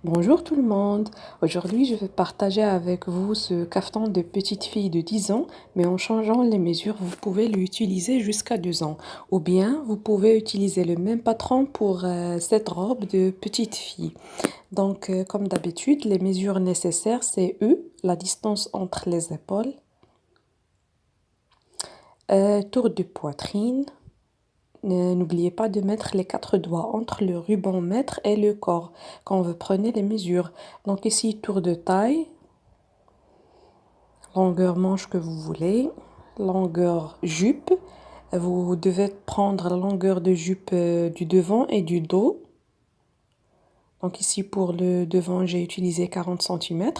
Bonjour tout le monde. Aujourd'hui, je vais partager avec vous ce caftan de petite fille de 10 ans, mais en changeant les mesures, vous pouvez l'utiliser jusqu'à 2 ans. Ou bien, vous pouvez utiliser le même patron pour cette robe de petite fille. Donc, comme d'habitude, les mesures nécessaires, c'est la distance entre les épaules, tour de poitrine. N'oubliez pas de mettre les 4 doigts entre le ruban mètre et le corps quand vous prenez les mesures. Donc ici, tour de taille, longueur manche que vous voulez, longueur jupe. Vous devez prendre la longueur de jupe du devant et du dos. Donc ici, pour le devant, j'ai utilisé 40 cm.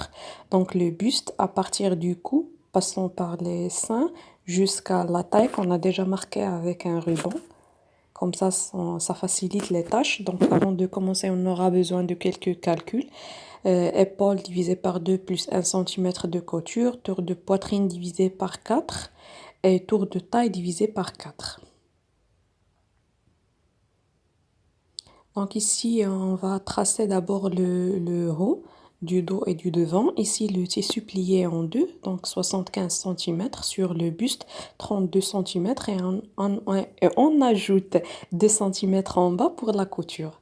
Donc le buste, à partir du cou, passant par les seins jusqu'à la taille qu'on a déjà marqué avec un ruban. Comme ça facilite les tâches. Donc, avant de commencer, on aura besoin de quelques calculs. Épaules divisé par 2 plus 1 cm de couture. Tour de poitrine divisé par 4. Et tour de taille divisé par 4. Donc ici, on va tracer d'abord le haut du dos et du devant. Ici, le tissu plié en deux, donc 75 cm sur le buste, 32 cm et on ajoute 2 cm en bas pour la couture.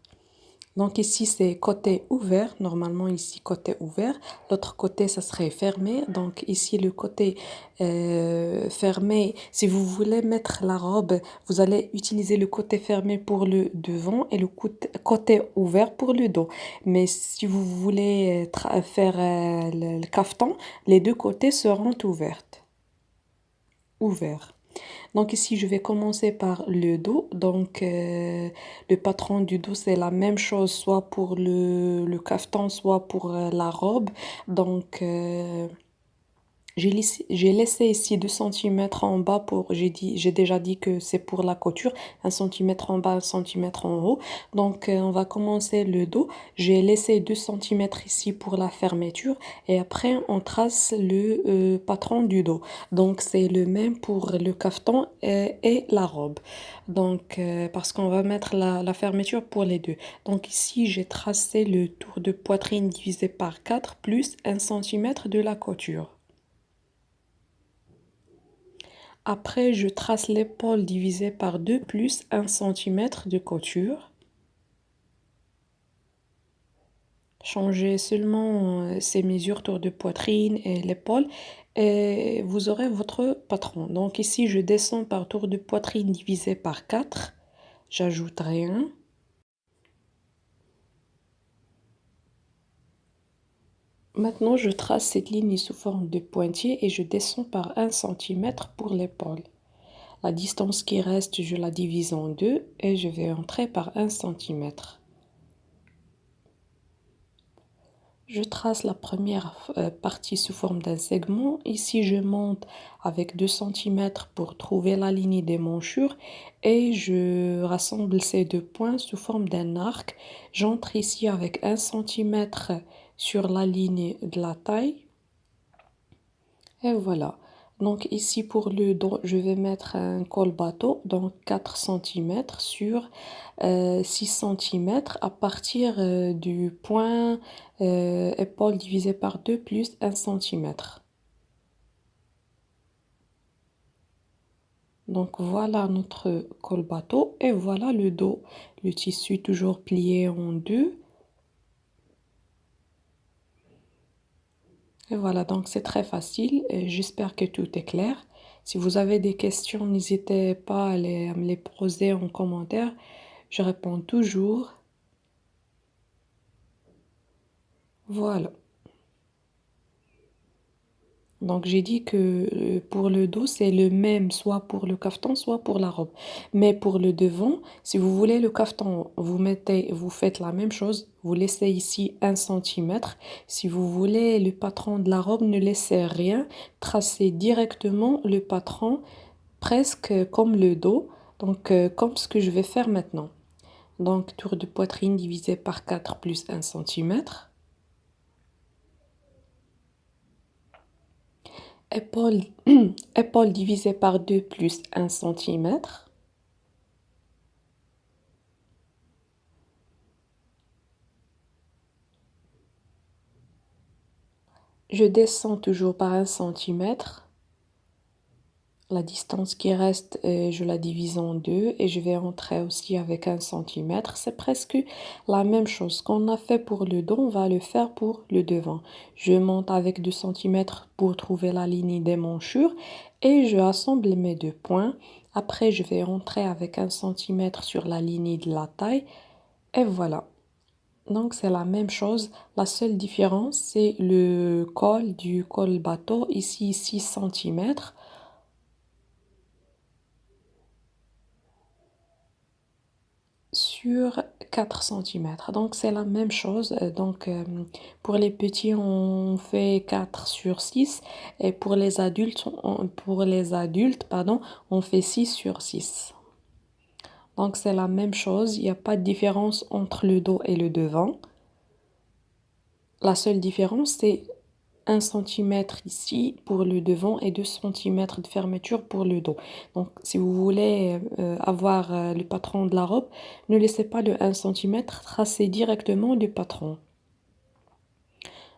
Donc ici, c'est côté ouvert. Normalement, ici, côté ouvert. L'autre côté, ça serait fermé. Donc ici, le côté fermé, si vous voulez mettre la robe, vous allez utiliser le côté fermé pour le devant et le côté ouvert pour le dos. Mais si vous voulez faire le caftan, les deux côtés seront ouverts. Donc ici, je vais commencer par le dos. Donc le patron du dos, c'est la même chose, soit pour le caftan, soit pour la robe. Donc j'ai laissé ici 2 cm en bas j'ai déjà dit que c'est pour la couture, 1 cm en bas, 1 cm en haut. Donc, on va commencer le dos. J'ai laissé 2 cm ici pour la fermeture et après, on trace le patron du dos. Donc, c'est le même pour le caftan et la robe. Donc, parce qu'on va mettre la fermeture pour les deux. Donc, ici, j'ai tracé le tour de poitrine divisé par 4 plus 1 cm de la couture. Après, je trace l'épaule divisée par 2 plus 1 cm de couture. Changez seulement ces mesures tour de poitrine et l'épaule et vous aurez votre patron. Donc ici, je descends par tour de poitrine divisé par 4. J'ajoute rien. Maintenant, je trace cette ligne sous forme de pointier et je descends par 1 cm pour l'épaule. La distance qui reste, je la divise en deux et je vais entrer par 1 cm. Je trace la première partie sous forme d'un segment. Ici, je monte avec 2 cm pour trouver la ligne des manchures et je rassemble ces deux points sous forme d'un arc. J'entre ici avec 1 cm sur la ligne de la taille. Et voilà. Donc ici pour le dos, je vais mettre un col bateau, donc 4 cm sur 6 cm à partir du point épaule divisé par 2 plus 1 cm. Donc voilà notre col bateau et voilà le dos. Le tissu toujours plié en deux. Et voilà, donc c'est très facile. J'espère que tout est clair. Si vous avez des questions, n'hésitez pas à me les poser en commentaire. Je réponds toujours. Voilà. Donc j'ai dit que pour le dos, c'est le même, soit pour le caftan, soit pour la robe. Mais pour le devant, si vous voulez le caftan, vous faites la même chose. Vous laissez ici 1 cm. Si vous voulez le patron de la robe, ne laissez rien. Tracez directement le patron presque comme le dos. Donc comme ce que je vais faire maintenant. Donc tour de poitrine divisé par 4 plus 1 cm. Épaule, épaule divisée par 2 plus 1 cm. Je descends toujours par 1 cm. La distance qui reste, je la divise en deux et je vais entrer aussi avec 1 cm. C'est presque la même chose qu'on a fait pour le dos, on va le faire pour le devant. Je monte avec 2 cm pour trouver la ligne des manchures et je assemble mes deux points. Après, je vais entrer avec 1 cm sur la ligne de la taille et voilà. Donc c'est la même chose. La seule différence, c'est le col du col bateau, ici 6 cm. Sur 4 cm. Donc c'est la même chose. Donc pour les petits, on fait 4 sur 6 et pour les adultes, pardon, on fait 6 sur 6. Donc c'est la même chose, il n'y a pas de différence entre le dos et le devant. La seule différence, c'est 1 cm ici pour le devant et 2 cm de fermeture pour le dos. Donc, si vous voulez avoir le patron de la robe, ne laissez pas le 1 cm, tracez directement le patron.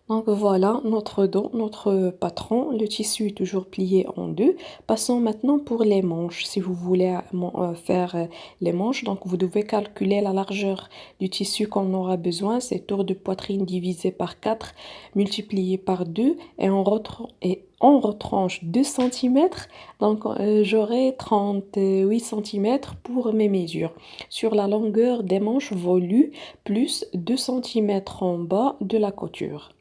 Donc voilà notre dos, notre patron. Le tissu est toujours plié en deux. Passons maintenant pour les manches. Si vous voulez faire les manches, donc vous devez calculer la largeur du tissu qu'on aura besoin. C'est tour de poitrine divisé par 4, multiplié par 2 et on retranche 2 cm. Donc j'aurai 38 cm pour mes mesures. Sur la longueur des manchesvolues, plus 2 cm en bas de la couture.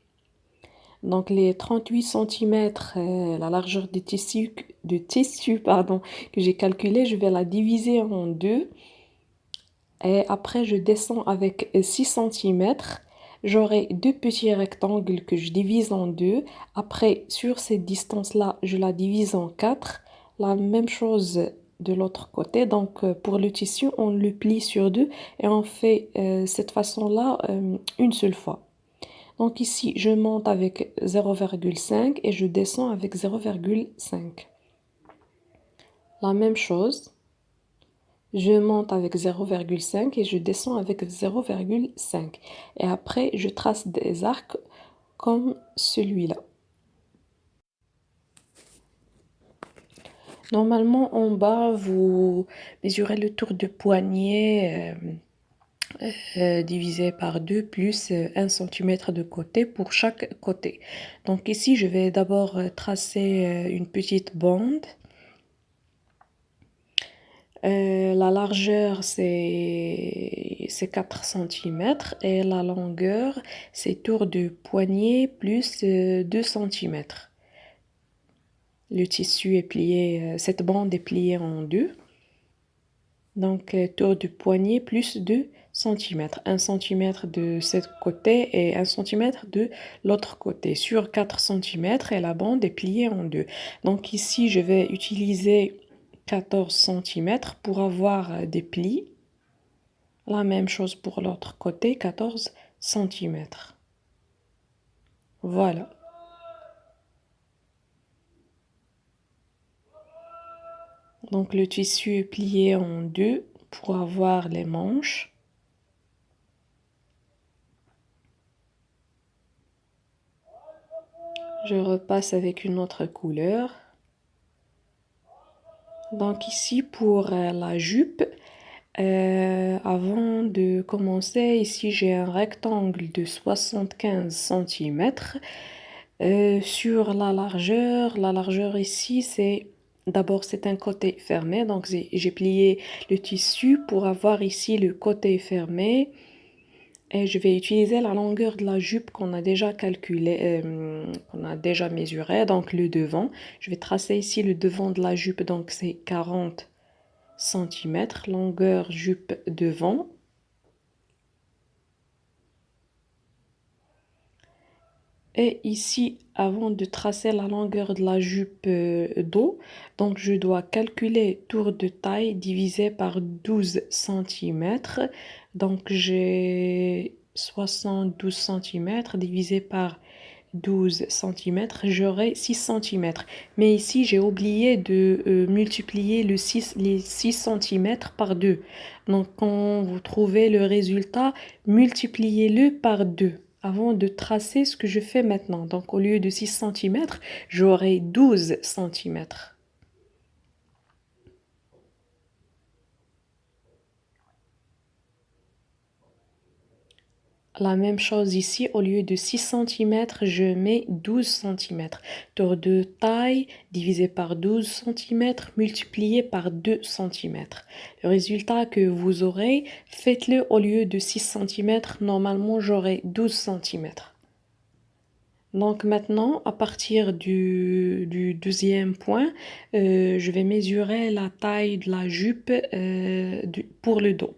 Donc les 38 cm, la largeur de tissu pardon, que j'ai calculé, je vais la diviser en deux. Et après, je descends avec 6 cm. J'aurai deux petits rectangles que je divise en deux. Après, sur cette distance-là, je la divise en quatre. La même chose de l'autre côté. Donc, pour le tissu, on le plie sur deux et on fait cette façon-là une seule fois. Donc ici, je monte avec 0,5 et je descends avec 0,5. La même chose, je monte avec 0,5 et je descends avec 0,5. Et après, je trace des arcs comme celui-là. Normalement, en bas, vous mesurez le tour de poignet divisé par 2 plus 1 cm de côté pour chaque côté. Donc ici, je vais d'abord tracer une petite bande. La largeur, c'est 4 cm et la longueur, c'est tour de poignet plus 2 cm. Le tissu est plié, cette bande est pliée en deux. Donc, tour de poignet plus 2 cm. 1 cm de ce côté et 1 cm de l'autre côté. Sur 4 cm et la bande est pliée en deux. Donc ici, je vais utiliser 14 cm pour avoir des plis. La même chose pour l'autre côté, 14 cm. Voilà. Donc le tissu est plié en deux pour avoir les manches. Je repasse avec une autre couleur. Donc ici pour la jupe, avant de commencer, ici j'ai un rectangle de 75 cm. Sur la largeur ici c'est un côté fermé, donc j'ai plié le tissu pour avoir ici le côté fermé. Et je vais utiliser la longueur de la jupe qu'on a déjà calculée, qu'on a déjà mesurée, donc le devant. Je vais tracer ici le devant de la jupe, donc c'est 40 cm, longueur jupe devant. Et ici, avant de tracer la longueur de la jupe dos, donc je dois calculer tour de taille divisé par 12 cm. Donc j'ai 72 cm divisé par 12 cm, j'aurai 6 cm. Mais ici, j'ai oublié de multiplier les 6 cm par 2. Donc quand vous trouvez le résultat, multipliez-le par 2. avant de tracer ce que je fais maintenant. Donc au lieu de 6 centimètres, j'aurai 12 centimètres. La même chose ici, au lieu de 6 centimètres, je mets 12 centimètres. Tour de taille divisé par 12 centimètres multiplié par 2 centimètres. Le résultat que vous aurez, faites-le au lieu de 6 centimètres. Normalement, j'aurai 12 centimètres. Donc maintenant, à partir du deuxième point, je vais mesurer la taille de la jupe pour le dos.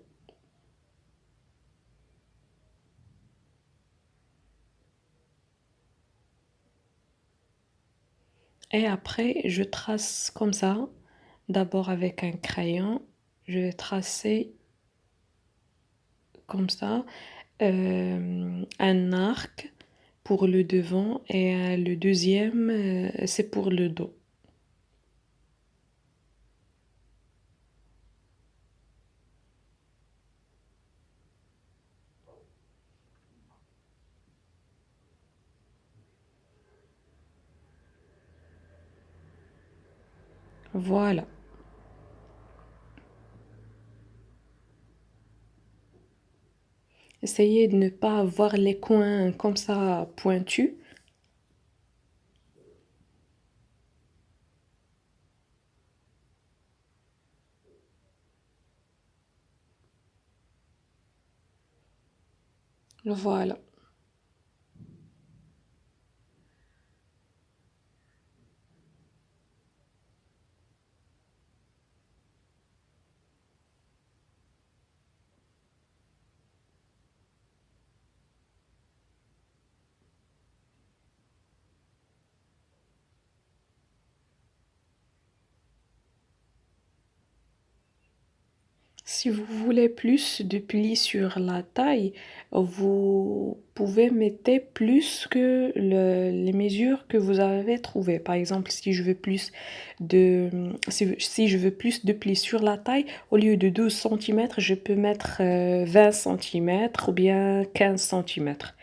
Et après, je trace comme ça. D'abord avec un crayon, je vais tracer comme ça un arc pour le devant et le deuxième, c'est pour le dos. Voilà. Essayez de ne pas avoir les coins comme ça pointus. Voilà. Si vous voulez plus de plis sur la taille, vous pouvez mettre plus que les mesures que vous avez trouvées. Par exemple, si je veux plus de plis sur la taille, au lieu de 12 centimètres, je peux mettre 20 centimètres ou bien 15 centimètres.